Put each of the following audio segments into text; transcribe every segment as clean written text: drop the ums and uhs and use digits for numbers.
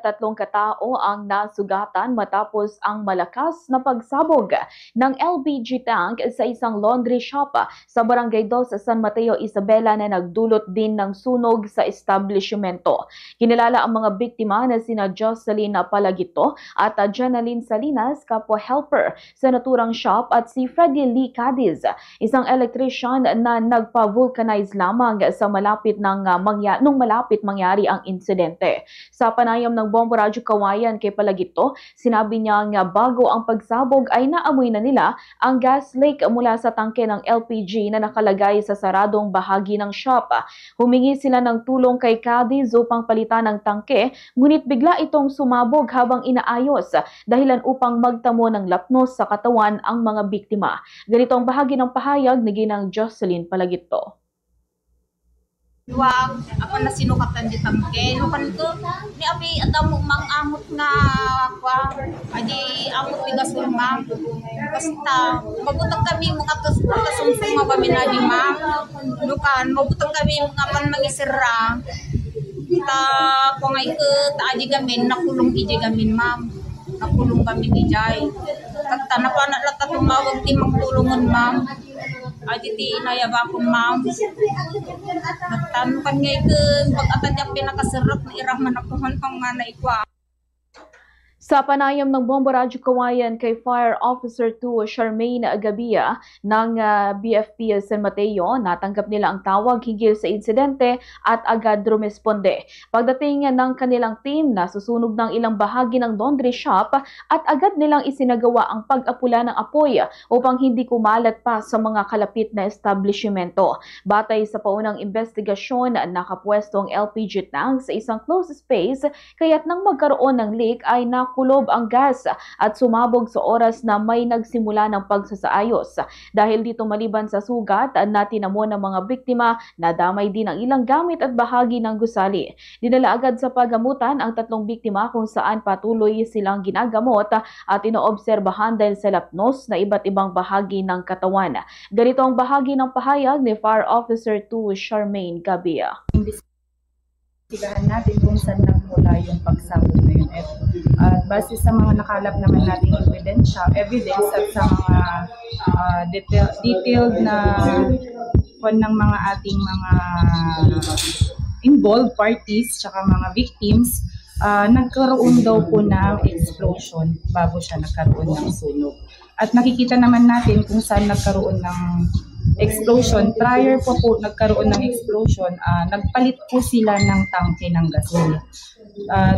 Tatlong katao ang nasugatan matapos ang malakas na pagsabog ng LPG tank sa isang laundry shop sa Barangay 2 sa San Mateo, Isabela na nagdulot din ng sunog sa establishmento. Kinilala ang mga biktima na sina Jocelyn Palagito at Janaline Salinas, kapwa helper sa naturang shop, at si Freddie Lee Cadiz, isang electrician na nagpa-vulcanize lamang sa malapit nung malapit mangyari ang insidente. Sa panayam ng Bombo Radyo Kawayan kay Palagito, sinabi niya nga bago ang pagsabog ay naamoy na nila ang gas leak mula sa tangke ng LPG na nakalagay sa saradong bahagi ng shop. Humingi sila ng tulong kay Cadiz upang palitan ng tangke, ngunit bigla itong sumabog habang inaayos, dahilan upang magtamo ng lapnos sa katawan ang mga biktima. Ganito ang bahagi ng pahayag ni Ginang Jocelyn Palagito. Wag ako na sinukatan di tangke lukan ko ni abi adamo mang amot nga kwa adi amot bigas ma'am basta mabutang kami mga kasumsum kami na di ma'am lukan mabutang kami mga pan mangisira ta ko ngay ko ta adi gamin nakulong iji gamin ma'am nakulong kami ni Jay kanta na pa na lata tumawag di magtulungan ma'am adi ti nayaba ko ma'am nagtanukan ngay ko pag-atad yung pinakaserap na irahman ako pang manay ko. Sa panayam ng Bombo Radyo Kawayan kay Fire Officer 2 Charmaine Agabia ng BFP San Mateo, natanggap nila ang tawag hinggil sa insidente at agad rumesponde. Pagdating ng kanilang team, nasusunog ng ilang bahagi ng laundry shop at agad nilang isinagawa ang pag-apula ng apoy upang hindi kumalat pa sa mga kalapit na establishmento. Batay sa paunang investigasyon, nakapwesto ang LPG tank sa isang closed space, kaya't nang magkaroon ng leak ay kulob ang gas at sumabog sa oras na may nagsimula ng pagsasaayos. Dahil dito, maliban sa sugat na tinamo ng mga biktima, nadamay din ang ilang gamit at bahagi ng gusali. Dinala agad sa pagamutan ang tatlong biktima kung saan patuloy silang ginagamot at inoobserbahan dahil sa lapnos na iba't ibang bahagi ng katawan. Ganito ang bahagi ng pahayag ni Fire Officer 2 Charmaine Gabia. Investigahan natin kung saan nagmula yung pagsabog na yun. At base sa mga nakalap naman nating evidence at sa mga detailed na ng mga ating mga involved parties tsaka mga victims, nagkaroon daw po ng explosion bago siya nagkaroon ng sunog. At nakikita naman natin kung saan nagkaroon ng explosion. Prior po nagkaroon ng explosion, nagpalit po sila ng tangke ng gasol.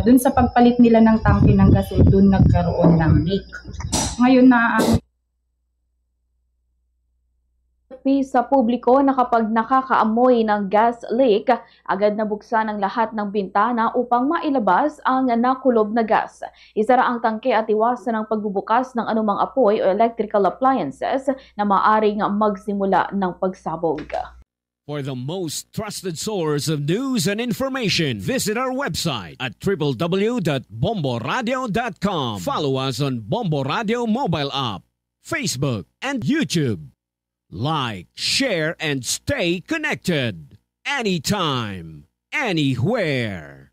Dun sa pagpalit nila ng tangke ng gasol, dun nagkaroon ng leak. Ngayon na sa publiko na kapag nakakaamoy ng gas leak, agad nabuksan ang lahat ng bintana upang mailabas ang nakulob na gas. Isara ang tangke at iwasan ang pagbubukas ng anumang apoy o electrical appliances na maaring magsimula ng pagsabog. For the most trusted source of news and information, visit our website at www.bomboradio.com. Follow us on Bombo Radio mobile app, Facebook, and YouTube. Like, share, and stay connected. Anytime, anywhere.